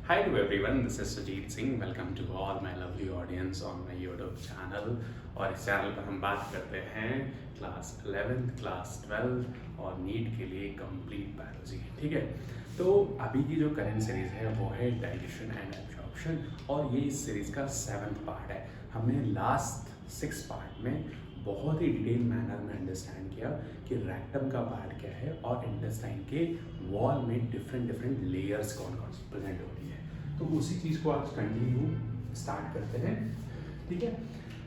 Hi to everyone, this is Sujit Singh. Welcome to all my lovely audience on my YouTube channel. और इस channel पर हम बात करते हैं क्लास 11th, क्लास 12 और नीट के लिए कंप्लीट बायोलॉजी। ठीक है, तो अभी की जो करंट सीरीज़ है वो है डाइजेशन एंड एब्जॉर्प्शन और ये इस सीरीज़ का 7th पार्ट है। हमने लास्ट 6 पार्ट में बहुत ही डिटेल मैनर में अंडरस्टैंड किया कि रेक्टम का पार्ट क्या है और इंटेस्टाइन के वॉल में डिफरेंट लेयर्स कौन कौन सी प्रेजेंट होती है। तो उसी चीज़ को आज कंटिन्यू स्टार्ट करते हैं। ठीक है,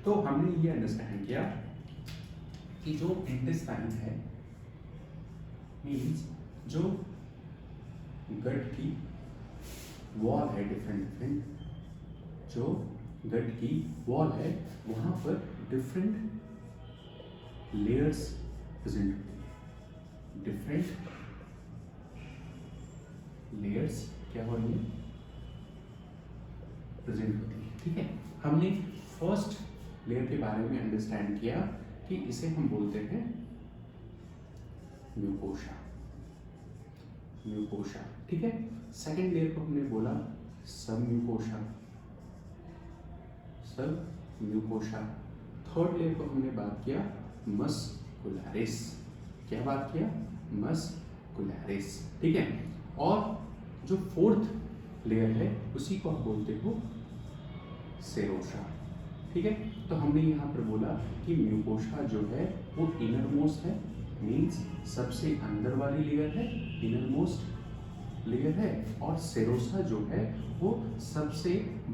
तो हमने ये अंडरस्टैंड किया कि जो इंटेस्टाइन है मीन्स जो गट की वॉल है डिफरेंट जो गट की वॉल है वहाँ पर डिफरेंट लेयर्स प्रेजेंट होती है। डिफरेंट लेयर्स क्या हो रही है, प्रेजेंट होती है। ठीक है, हमने फर्स्ट लेयर के बारे में अंडरस्टैंड किया कि इसे हम बोलते हैं म्यूकोशा। म्यूकोशा, ठीक है। सेकंड लेयर को हमने बोला सब म्यूकोशा, सब म्यूकोशा। थर्ड लेयर को हमने बात किया मस्कुलरिस। क्या बात किया, मस्कुलरिस। ठीक है, और जो फोर्थ लेयर है उसी को आप बोलते हो सेरोशा। ठीक है, तो हमने यहाँ पर बोला कि म्यूकोशा जो है वो इनर मोस्ट है, मीन्स सबसे अंदर वाली लेयर है, इनर मोस्ट लेयर है, और सेरोसा जो है वो सबसे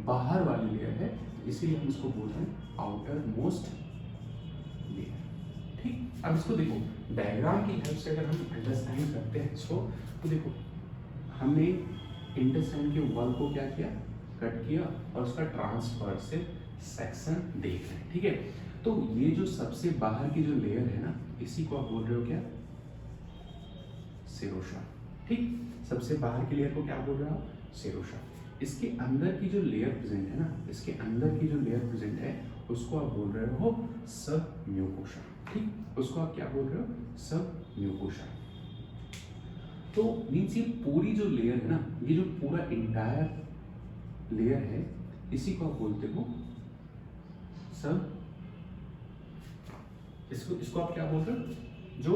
बाहर वाली लेयर है, इसीलिए हम इसको बोल रहे हैं आउटर मोस्ट लेयर। ठीक, अब इसको देखो डायग्राम की हेल्प से अगर हम अंडरस्टैंड करते हैं इसको, तो देखो हमने इंटेस्टाइन के वॉल को क्या किया, कट किया और उसका ट्रांसवर्सल सेक्शन देख रहे हैं। ठीक है, तो ये जो सबसे बाहर की जो लेयर है ना, इसी को आप बोल रहे हो क्या, सेरोशा। ठीक, सबसे बाहर की लेयर को क्या बोल रहे हो, सेरोशा। इसके अंदर की जो लेयर प्रेजेंट है ना, इसके अंदर की जो लेयर प्रेजेंट है उसको आप बोल रहे हो सब म्यूकोशा। ठीक, उसको आप क्या बोल रहे हो, सब म्यूकोशा। तो मीन्स ये पूरी जो लेयर है ना, ये जो पूरा इंटायर लेयर है, इसी को आप बोलते हो सब, इसको आप क्या बोल रहे हो, जो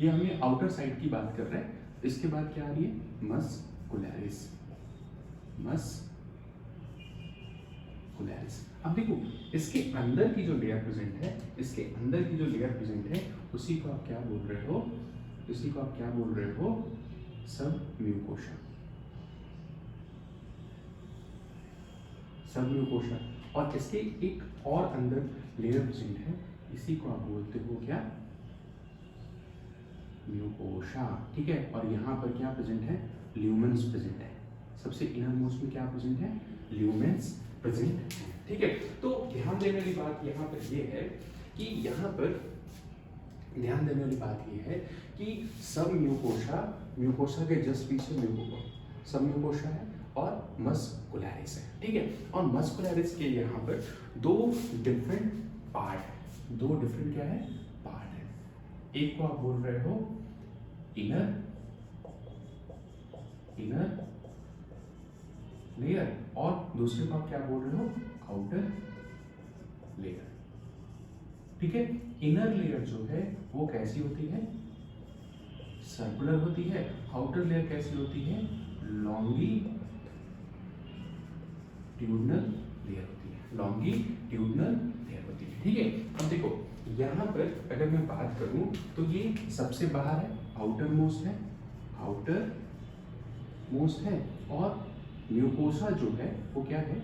ये हमने आउटर साइड की बात कर रहे हैं। इसके बाद क्या आ रही है, मस्कुलरिस। मस्कुलरिस। अब देखो इसके अंदर की जो लेयर प्रेजेंट है, इसके अंदर की जो लेयर प्रेजेंट है उसी को आप क्या बोल रहे हो, इसी को आप क्या बोल रहे हो, सब म्यूकोशा। सब म्यूकोशा। और इसके एक और अंदर लेयर प्रेजेंट है, इसी को आप बोलते हो क्या, म्यूकोशा। ठीक है, और यहाँ पर क्या प्रेजेंट है, ल्यूमेंस प्रेजेंट है। सबसे इनर मोस्ट में क्या प्रेजेंट है, ल्यूमेंस प्रेजेंट है। ठीक है, तो ध्यान देने वाली बात यहाँ पर ये है कि यहाँ पर ध्यान देने वाली बात ये है कि सब म्यूकोशा, म्यूकोशा के जस्ट पीछे सब म्यूकोशा है और मस्कुलरिस है। ठीक है, और मस्कुलरिस के यहाँ पर दो डिफरेंट पार्ट है, दो डिफरेंट क्या है, पार्ट है। एक को आप बोल रहे हो इनर लेयर और दूसरे को आप क्या बोल रहे हो, आउटर लेयर। ठीक है, इनर लेयर जो है वो कैसी होती है, सर्कुलर होती है। आउटर लेयर कैसी होती है, लॉन्गिट्यूडनल लेयर होती है, लॉन्गिट्यूडनल लेयर होती है। ठीक है, अब देखो यहाँ पर अगर मैं बात करूं तो ये सबसे बाहर है, आउटर मोस्ट है, आउटर मोस्ट है, और म्यूकोशा जो है वो क्या है,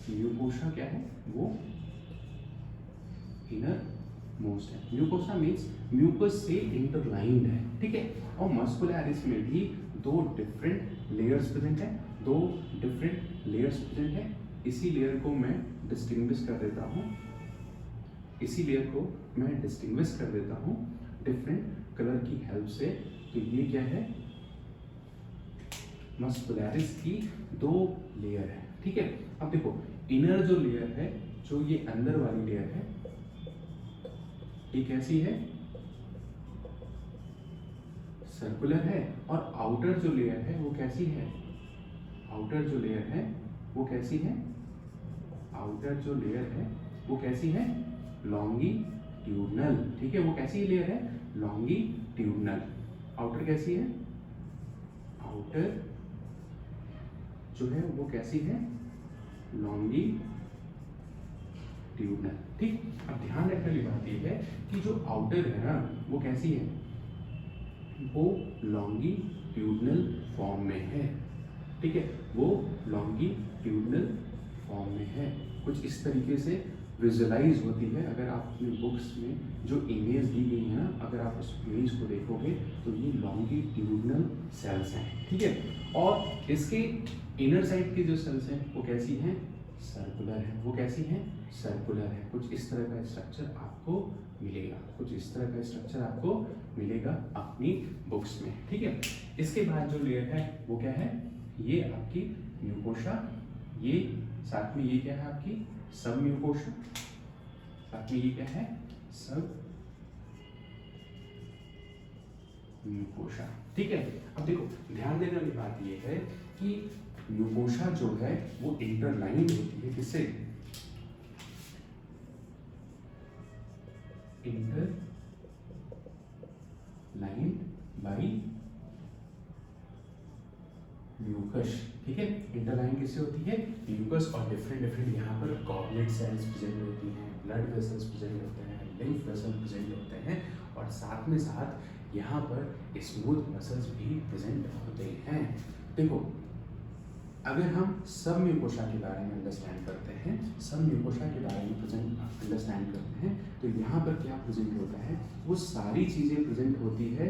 म्यूकोशा क्या है, वो इनर मोस्ट है। म्यूकोशा मीन्स म्यूकस से इंटरलाइंड है। ठीक है, और मस्कुलरिस में भी दो डिफरेंट लेयर्स प्रेजेंट है, दो डिफरेंट लेयर्स प्रेजेंट है। इसी लेयर को मैं डिस्टिंग्विश कर देता हूँ, इसी लेयर को मैं डिस्टिंग्विश कर देता हूँ डिफरेंट कलर की हेल्प से। तो ये क्या है, मस्कुलरिस की दो लेयर है। ठीक है, अब देखो इनर जो लेयर है, जो ये अंदर वाली लेयर है, ये कैसी है, सर्कुलर है, और आउटर जो लेयर है वो कैसी है, आउटर जो लेयर है वो कैसी है, आउटर जो लेयर है वो कैसी है, लॉन्गिट्यूडनल। ठीक है, वो कैसी लेयर है, लॉन्गिट्यूडनल। आउटर कैसी है, आउटर जो है वो कैसी है, लॉन्गिट्यूडनल। ठीक, अब ध्यान रखने वाली बात ये है कि जो आउटर है ना वो कैसी है, वो लॉन्गिट्यूडनल फॉर्म में है। ठीक है, वो लॉन्गिट्यूडनल फॉर्म में है, कुछ इस तरीके से विजुअलाइज होती है। अगर आप अपने बुक्स में जो इमेज दी गई है ना, अगर आप उस इमेज को देखोगे तो ये लॉन्गिट्यूडनल सेल्स हैं। ठीक है, और इसके इनर साइड की जो सेल्स हैं वो कैसी हैं, सर्कुलर है। वो कैसी हैं, सर्कुलर है। कुछ इस तरह का स्ट्रक्चर आपको मिलेगा, कुछ इस तरह का स्ट्रक्चर आपको मिलेगा अपनी बुक्स में। ठीक है, इसके बाद जो लेयर है वो क्या है, ये आपकी म्यूकोसा, ये साथ में ये क्या है आपकी सब म्यूकोसा, साथ में ये क्या है सब म्यूकोसा। ठीक है, अब देखो ध्यान देने वाली बात ये है कि म्यूकोसा जो है वो इंटरलाइंड होती है, किससे, इंटरलाइंड बाय म्यूकस। ठीक है, इंटरलाइन किससे होती है, म्यूकस, और डिफरेंट यहाँ पर गॉबलेट सेल्स प्रेजेंट होती हैं, ब्लड वेसल्स प्रेजेंट होते हैं, लिम्फ वेसल प्रेजेंट होते हैं, और साथ में साथ यहाँ पर स्मूथ मसल्स भी प्रेजेंट होते हैं। देखो अगर हम सब म्यूकोसा के बारे में अंडरस्टैंड करते हैं, सब म्यूकोसा के बारे में प्रेजेंट अंडरस्टैंड करते हैं, तो यहाँ पर क्या प्रेजेंट होता है, वो सारी चीज़ें प्रेजेंट होती है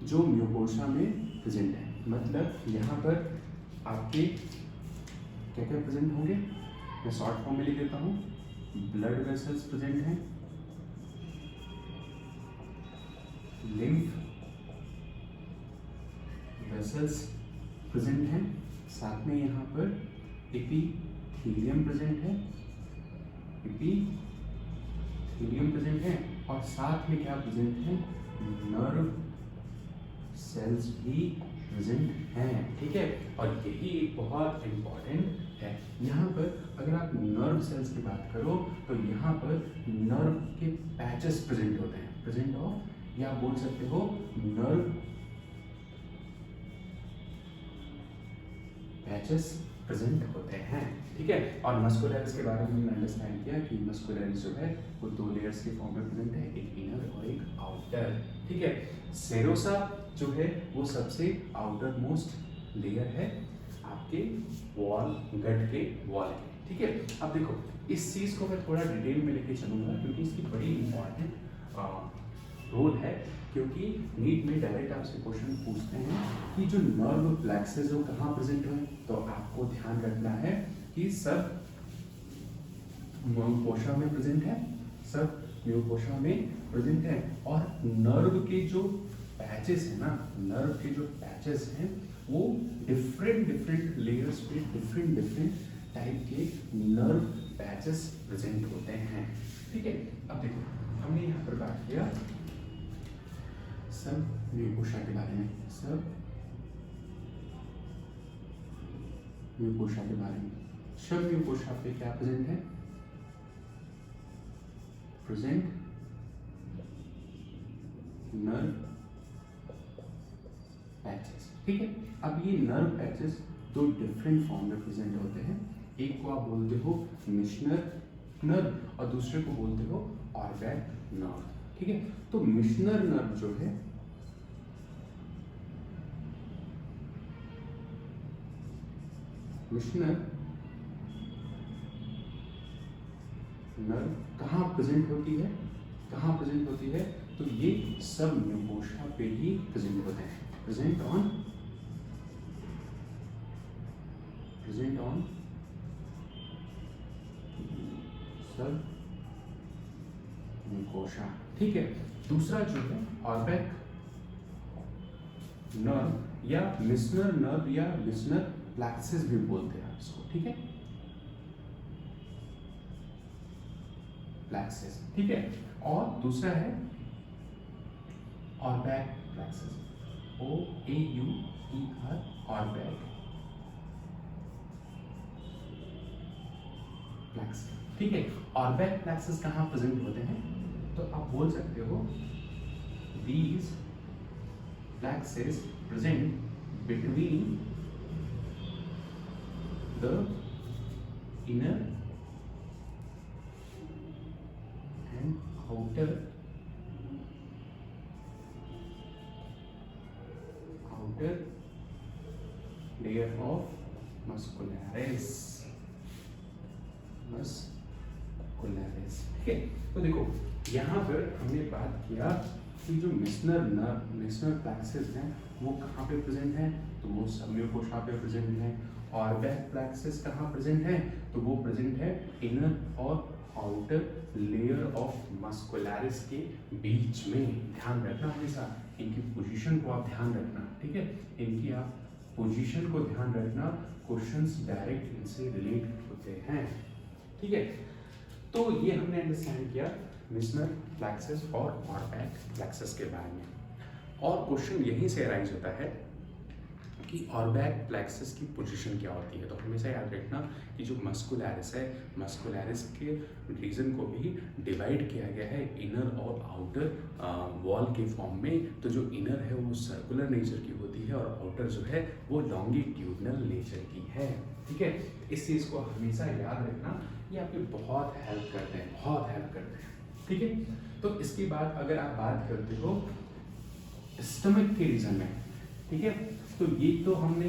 जो म्यूकोसा में प्रेजेंट है। मतलब यहाँ पर आपके क्या क्या प्रेजेंट होंगे, मैं शॉर्ट फॉर्म में लिख देता हूँ। ब्लड वेसल्स प्रेजेंट हैं, लिम्फ वेसल्स प्रेजेंट हैं, साथ में यहाँ पर एपिथेलियम प्रेजेंट है, एपिथेलियम प्रेजेंट है, और साथ में क्या प्रेजेंट है, नर्व सेल्स भी प्रेजेंट हैं। ठीक है, और यही एक बहुत इंपॉर्टेंट है। यहाँ पर अगर आप नर्व सेल्स की बात करो तो यहाँ पर नर्व के पैचेस प्रेजेंट होते हैं, प्रेजेंट ऑफ, या आप बोल सकते हो नर्व पैचेस प्रेजेंट होते हैं। ठीक है, और मस्कुलरिस के बारे में हमने अंडरस्टैंड किया कि मस्कुलरिस जो है वो दो लेयर्स के फॉर्म में प्रेजेंट है, एक इनर और एक आउटर। ठीक है, सेरोसा जो है वो सबसे आउटर मोस्ट लेयर है आपके वॉल, गट के वॉल के। ठीक है, अब देखो इस चीज़ को मैं थोड़ा डिटेल में लेके चलूँगा क्योंकि इसकी बड़ी इंपॉर्टेंट रोल है, क्योंकि नीट में डायरेक्ट आपसे क्वेश्चन पूछते हैं कि जो नर्व प्लेक्सेस है वो कहाँ प्रेजेंट है। तो आपको ध्यान रखना है कि सब म्यूकोसा में प्रेजेंट है, सब म्यूकोसा में प्रेजेंट है, और नर्व के जो पैचेस है ना, नर्व के जो पैचेस हैं वो डिफरेंट लेयर्स पे डिफरेंट टाइप के नर्व पैचेस प्रेजेंट होते हैं। ठीक है, अब देखो हमने यहाँ पर बात किया सब म्यूकोसा के बारे में, सब म्यूकोसा के बारे में। सब म्यूकोसा पे क्या प्रेजेंट है, प्रेजेंट नर्व पैचेस। ठीक है, अब ये नर्व पैचेस दो डिफरेंट फॉर्म में प्रेजेंट होते हैं। एक को आप बोलते हो मिशनर नर्व और दूसरे को बोलते हो ऑर्बैक नर्व। ठीक है, तो मिशनर नर्व जो है मिशनर नर्व कहाँ प्रेजेंट होती है, कहाँ प्रेजेंट होती है, तो ये सब म्यूकोसा पे ही प्रेजेंट होते हैं, प्रेजेंट ऑन सब म्यूकोसा। ठीक है, दूसरा जो है ऑर्बैक नर्व या मिशनर नर्व या मिशनर प्लेक्सेस भी बोलते हैं इसको। ठीक है, प्लेक्सेस। ठीक है, और दूसरा है Auerbach plexuses. OAUER Auerbach plexus. ठीक है, ऑर्बैक प्लेक्सेस कहाँ प्रेजेंट होते हैं? तो आप बोल सकते हो these plexus present between the inner and outer layer of muscularis। ठीक है, तो देखो यहाँ पर हमने बात किया कि जो मिशनल प्लेक्सेस हैं वो कहाँ पे प्रेजेंट हैं, तो वो सम्योकोशा पे प्रेजेंट हैं। ऑर्बैक प्लेक्सेस कहाँ प्रेजेंट है, तो वो प्रेजेंट है इनर और आउटर लेयर ऑफ मस्कुलरिस के बीच में। ध्यान रखना हमेशा इनकी पोजीशन को आप ध्यान रखना, ठीक है, इनकी आप पोजीशन को ध्यान रखना, क्वेश्चंस डायरेक्ट इनसे रिलेट होते हैं। ठीक है, तो ये हमने अंडरस्टैंड किया मिशनल प्लेक्सेस और ऑर्बैक प्लेक्सेस के बारे में। और क्वेश्चन यहीं से अराइज होता है कि ऑर्बैक प्लेक्सेस की पोजीशन क्या होती है। तो हमेशा याद रखना कि जो मस्कुलरिस है, मस्कुलरिस के रीजन को भी डिवाइड किया गया है इनर और आउटर वॉल के फॉर्म में। तो जो इनर है वो सर्कुलर नेचर की होती है और आउटर जो है वो लॉन्गिट्यूडनल नेचर की है। ठीक है, इस चीज़ को हमेशा याद रखना, ये आपकी बहुत हेल्प करते हैं, बहुत हेल्प करते हैं। ठीक है, तो इसके बाद अगर आप बात करते हो स्टमक के रीजन में, ठीक है, तो ये तो हमने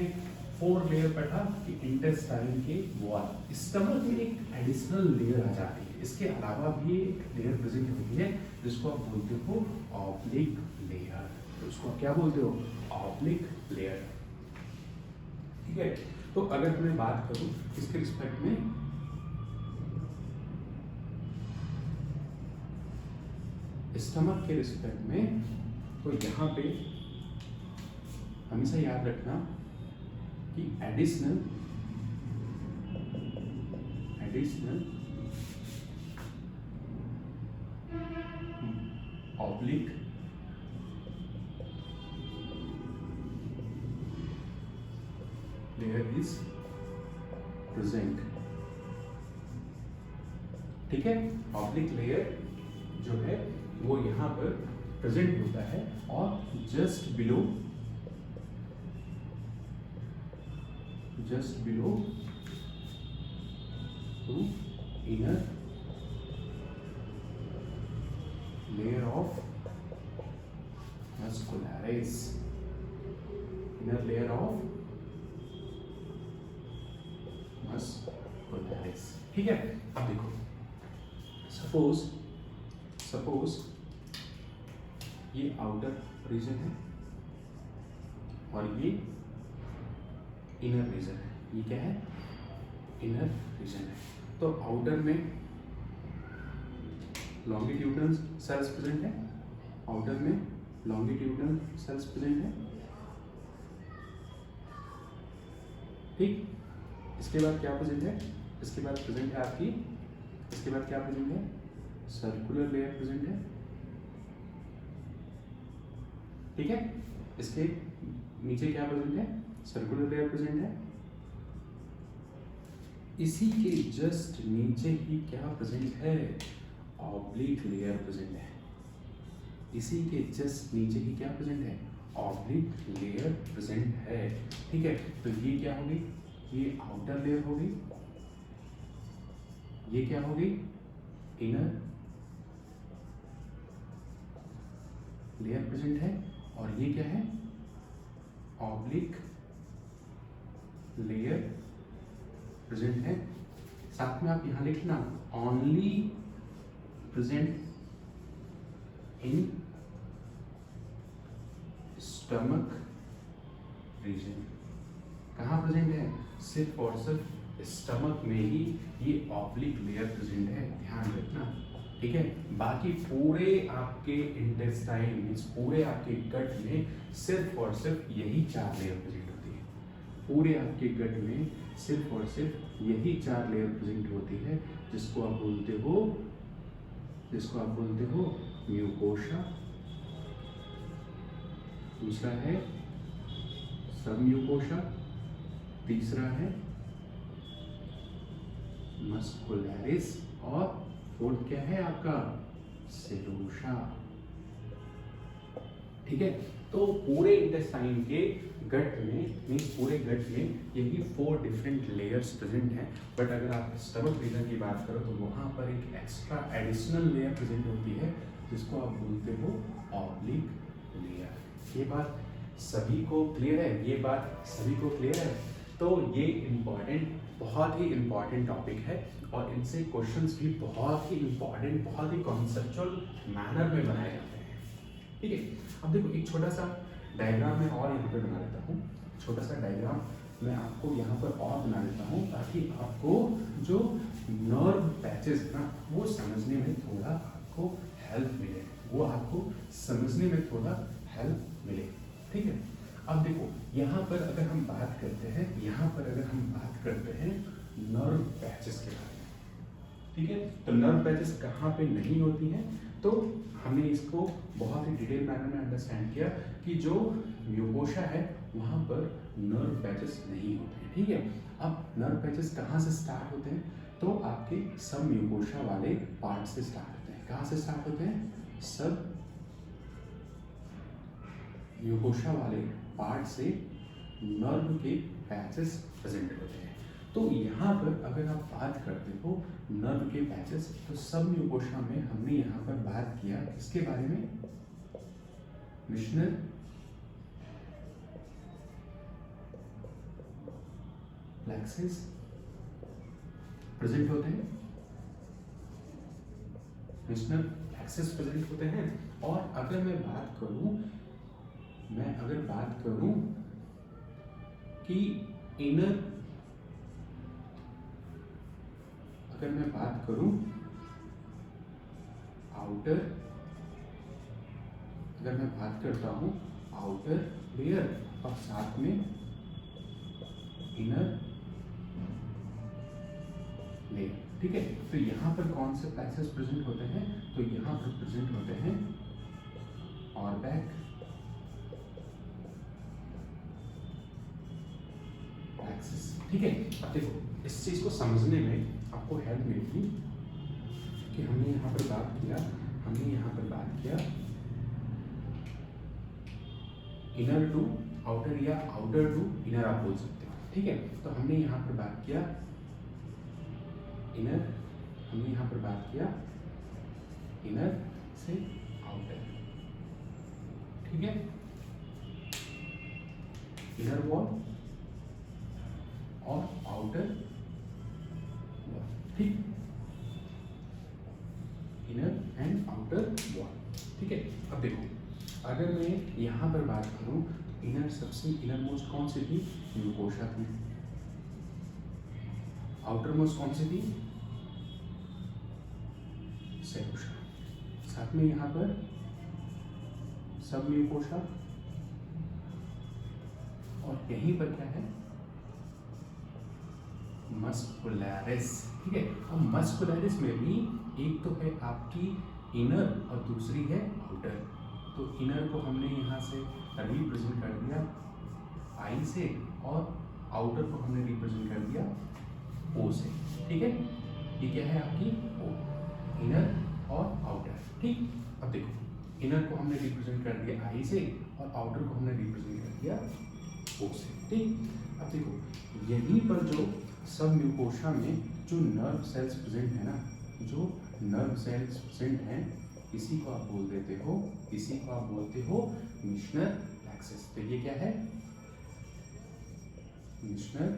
4 लेयर पढ़ा कि इंटेस्टाइन के वॉल। स्टमक में एक एडिशनल लेयर आ जाती है, इसके अलावा भी एक लेयर प्रेजेंट होती है जिसको आप बोलते हो ऑब्लिक लेयर। तो उसको आप क्या बोलते हो? Oblique layer. ठीक है, तो अगर मैं बात करूं इसके रिस्पेक्ट में, स्टमक के रिस्पेक्ट में, तो यहाँ पे हमेशा याद रखना कि additional oblique layer is present. ठीक है, ऑब्लिक लेयर जो है वो यहाँ पर प्रेजेंट होता है और just below to inner layer of muscularis, inner layer of muscularis. ठीक है, अब देखो सपोज ये आउटर रीजन है और ये इनर रीजन है। ये क्या है? इनर रीजन है। तो आउटर में लॉन्गिट्यूडनल सेल्स प्रेजेंट है, आउटर में लॉन्गिट्यूडनल सेल्स प्रेजेंट है। ठीक, इसके बाद क्या प्रेजेंट है? इसके बाद प्रेजेंट है आपकी, इसके बाद क्या प्रेजेंट है? सर्कुलर लेयर प्रेजेंट है। ठीक है, इसके नीचे क्या प्रेजेंट है? सर्कुलर लेयर प्रेजेंट है। इसी के जस्ट नीचे ही क्या प्रेजेंट है? ऑब्लिक लेयर प्रेजेंट है। इसी के जस्ट नीचे ही क्या प्रेजेंट है? ऑब्लिक लेयर प्रेजेंट है। ठीक है, तो ये क्या होगी? ये आउटर लेयर होगी, ये क्या होगी? इनर लेयर प्रेजेंट है और ये क्या है? ऑब्लिक लेयर प्रेजेंट है। साथ में आप यहां लिखना only present in stomach region. कहाँ प्रेजेंट है? सिर्फ और सिर्फ स्टमक में ही ये ऑब्लिक लेयर प्रेजेंट है, ध्यान रखना। ठीक है, बाकी पूरे आपके इंटेस्टाइन, पूरे आपके गट में सिर्फ और सिर्फ यही 4 लेयर प्रेजेंट होती है। पूरे आपके गट में सिर्फ और सिर्फ यही 4 लेयर प्रेजेंट होती है, जिसको आप बोलते हो म्यूकोशा, दूसरा है सबम्यूकोसा, तीसरा है मस्कुलैरिस और फोर्थ क्या है आपका सेरोसा। ठीक है, तो पूरे इंटेस्टाइन के गट में मीन्स पूरे गट में यही 4 डिफरेंट लेयर्स प्रेजेंट हैं। बट अगर आप स्टमक रीजन की बात करो तो वहाँ पर एक एक्स्ट्रा एडिशनल लेयर प्रेजेंट होती है जिसको आप बोलते हो ऑब्लिक लेयर। ये बात सभी को क्लियर है? ये बात सभी को क्लियर है? तो ये इम्पॉर्टेंट, बहुत ही इम्पॉर्टेंट टॉपिक है और इनसे क्वेश्चंस भी बहुत ही इम्पॉर्टेंट, बहुत ही कॉन्सेप्चुअल मैनर में बनाए जाते हैं। ठीक है, अब देखो एक छोटा सा डायग्राम मैं और यहाँ पे बना लेता हूँ। छोटा सा डायग्राम मैं आपको यहाँ पर और बना लेता हूँ ताकि आपको जो नर्व पैचेस ना वो समझने में थोड़ा आपको हेल्प मिले, वो आपको समझने में थोड़ा हेल्प मिले। ठीक है, अब देखो यहाँ पर अगर हम बात करते हैं, यहाँ पर अगर हम बात करते हैं नर्व पैचेस के बारे में, ठीक है, तो नर्व पैचेस कहाँ पे नहीं होती हैं, तो हमने इसको बहुत ही डिटेल मैनर में अंडरस्टैंड किया कि जो म्यूकोसा है वहाँ पर नर्व पैचेस नहीं होते हैं। ठीक है, अब नर्व पैचेस कहाँ से स्टार्ट होते हैं, तो आपके सब म्यूकोसा वाले पार्ट से स्टार्ट होते हैं। कहाँ से स्टार्ट होते हैं? सब म्यूकोसा वाले पार्ट से नर्व के पैचेस प्रेजेंट होते हैं। तो यहाँ पर अगर आप बात करते हो नर्व के पैचेस, तो सब म्यूकोसा में हमने यहाँ पर बात किया इसके बारे में, मिशनल प्लेक्सेस प्रेजेंट होते हैं, मिशनल प्लेक्सेस प्रेजेंट होते हैं। और अगर मैं बात करूं कि इनर, अगर मैं बात करूं आउटर, अगर मैं बात करता हूं आउटर लेयर और साथ में इनर लेयर, ठीक है, तो यहाँ पर कौन से प्लेक्सेस प्रेजेंट होते हैं, तो यहाँ पर प्रेजेंट होते हैं ऑरबैक प्लेक्सेस। ठीक है, अब देखो इस चीज को समझने में आपको हेल्प मिलेगी कि हमने यहाँ पर बात किया इनर टू आउटर या आउटर टू इनर आप बोल सकते हो। ठीक है, तो हमने यहाँ पर बात किया इनर, हमने यहाँ पर बात किया इनर से आउटर। ठीक है, इनर वॉल और आउटर वॉल, ठीक, इनर एंड आउटर वॉल। ठीक है, अब देखो अगर मैं यहाँ पर बात करूँ तो इनर, सबसे इनर मोस्ट कौन सी थी, म्यूकोसा थी। आउटर मोस्ट कौन सी थी, सेरोसा। साथ में यहाँ पर सब म्यूकोसा और यहीं पर क्या है, मस्कुलैरिस। ठीक है, अब मस्कुलैरिस में भी एक तो है आपकी इनर और दूसरी है आउटर। तो इनर को हमने यहाँ से रिप्रेजेंट कर दिया आई से और आउटर को हमने रिप्रेजेंट कर दिया ओ से। ठीक है, ये क्या है आपकी ओ, इनर और आउटर। ठीक, अब देखो इनर को हमने रिप्रेजेंट कर दिया आई से और आउटर को हमने रिप्रेजेंट कर दिया ओ से। ठीक, अब देखो यहीं पर जो सब म्यूकोसा में जो नर्व सेल्स प्रेजेंट है ना, जो नर्व सेल्स प्रेजेंट हैं, इसी को आप बोलते हो मिशनल प्लेक्सेस। तो ये क्या है, मिशनल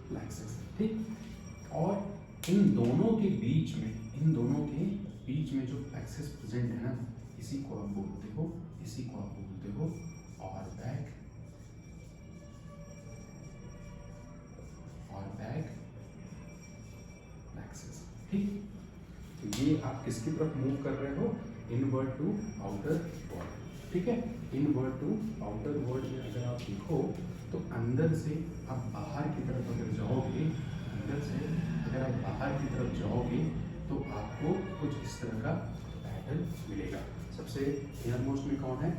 प्लेक्सेस। ठीक, और इन दोनों के बीच में जो प्लेक्सेस प्रेजेंट है ना, इसी को आप बोलते हो ऑरबैक प्लेक्सेस। ठीक, तो ये आप किसकी तरफ मूव कर रहे हो, इनवर्ड टू आउटर वर्ड। ठीक है, इनवर्ड टू आउटर वर्ड में अगर आप देखो तो अंदर से आप बाहर की तरफ अगर जाओगे, तो आपको कुछ इस तरह का पैटर्न मिलेगा। सबसे इनरमोस्ट में कौन है?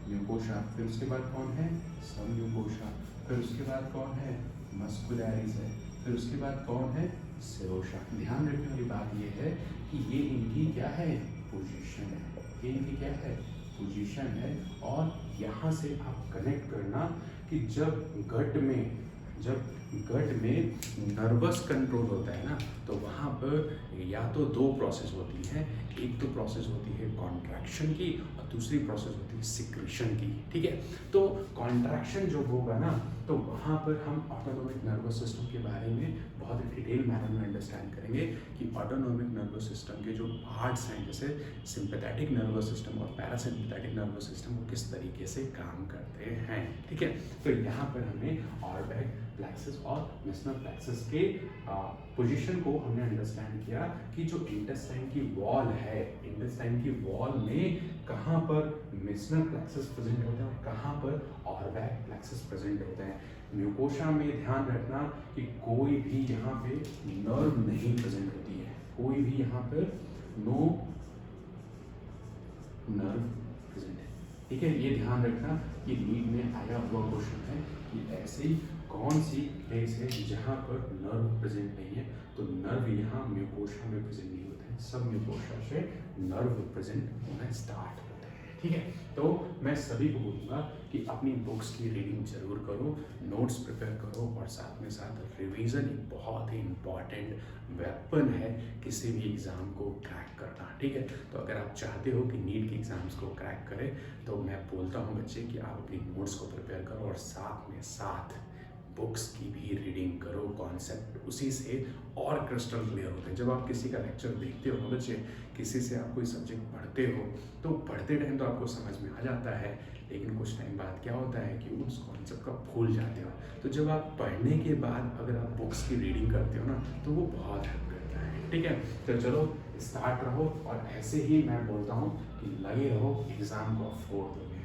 म्यूकोशा। फिर उसके बाद कौन है? सब म्यूकोशा। फिर उसके बाद कौन है? मस्कुलैरिस है। फिर उसके बाद कौन है? सेरोशा। ध्यान रखने वाली बात ये है कि ये इनकी क्या है? पोजीशन है। ये इनकी क्या है? पोजीशन है। और यहाँ से आप कनेक्ट करना कि जब गट में नर्वस कंट्रोल होता है ना, तो वहाँ पर या तो दो प्रोसेस होती हैं। एक तो प्रोसेस होती है कॉन्ट्रैक्शन की और दूसरी प्रोसेस होती है सिक्रेशन की। ठीक है, तो कॉन्ट्रैक्शन जो होगा ना, तो वहाँ पर हम ऑटोनोमिक नर्वस सिस्टम के बारे में बहुत डिटेल मैनर में अंडरस्टैंड करेंगे कि ऑटोनोमिक नर्वस सिस्टम के जो पार्ट्स हैं, जैसे सिंपैथेटिक नर्वस सिस्टम और पैरासिम्पैथेटिक नर्वस सिस्टम, वो किस तरीके से काम करते हैं। ठीक है, तो यहाँ पर हमें ऑर्बिट प्लेक्सस और मेसनर प्लेक्सस के पोजीशन को हमने अंडरस्टैंड किया कि जो इंटेस्टाइन की वॉल है, इंटेस्टाइन की वॉल में कहाँ पर मेसनर प्लेक्सस प्रेजेंट होते हैं और कहाँ पर ऑर्बिट प्लेक्सस प्रेजेंट होते हैं। म्यूकोशा में ध्यान रखना कि कोई भी यहाँ पे नर्व नहीं प्रेजेंट होती है, कोई भी यहाँ पर नो नर्व प्रेजेंट है। ठीक है, ये ध्यान रखना कि नीट में आया हुआ क्वेश्चन है कि ऐसी कौन सी प्लेस है जहाँ पर नर्व प्रेजेंट नहीं है। तो नर्व यहाँ म्यूकोशा में प्रेजेंट नहीं होते हैं, सब म्यूकोशा से नर्व प्रेजेंट होना स्टार्ट होते हैं। ठीक है, तो मैं सभी को बोलूँगा कि अपनी बुक्स की रीडिंग जरूर करो, नोट्स प्रिपेयर करो और साथ में साथ रिवीजन एक बहुत ही इम्पॉर्टेंट वेपन है किसी भी एग्ज़ाम को क्रैक करना। ठीक है, तो अगर आप चाहते हो कि नीट के एग्ज़ाम्स को क्रैक करें, तो मैं बोलता हूँ बच्चे कि आप अपनी नोट्स को प्रिपेयर करो और साथ में साथ बुक्स की भी रीडिंग करो। कॉन्सेप्ट उसी से और क्रिस्टल क्लियर होते हैं। जब आप किसी का लेक्चर देखते हो ना बच्चे, किसी से आप कोई सब्जेक्ट पढ़ते हो, तो पढ़ते टाइम तो आपको समझ में आ जाता है, लेकिन कुछ टाइम बाद क्या होता है कि उस कॉन्सेप्ट का भूल जाते हो। तो जब आप पढ़ने के बाद अगर आप बुक्स की रीडिंग करते हो ना, तो वो बहुत हेल्प करता है। ठीक है, तो चलो स्टार्ट रहो और ऐसे ही मैं बोलता हूँ कि लगे रहो, एग्ज़ाम को अफोर्ड दोगे।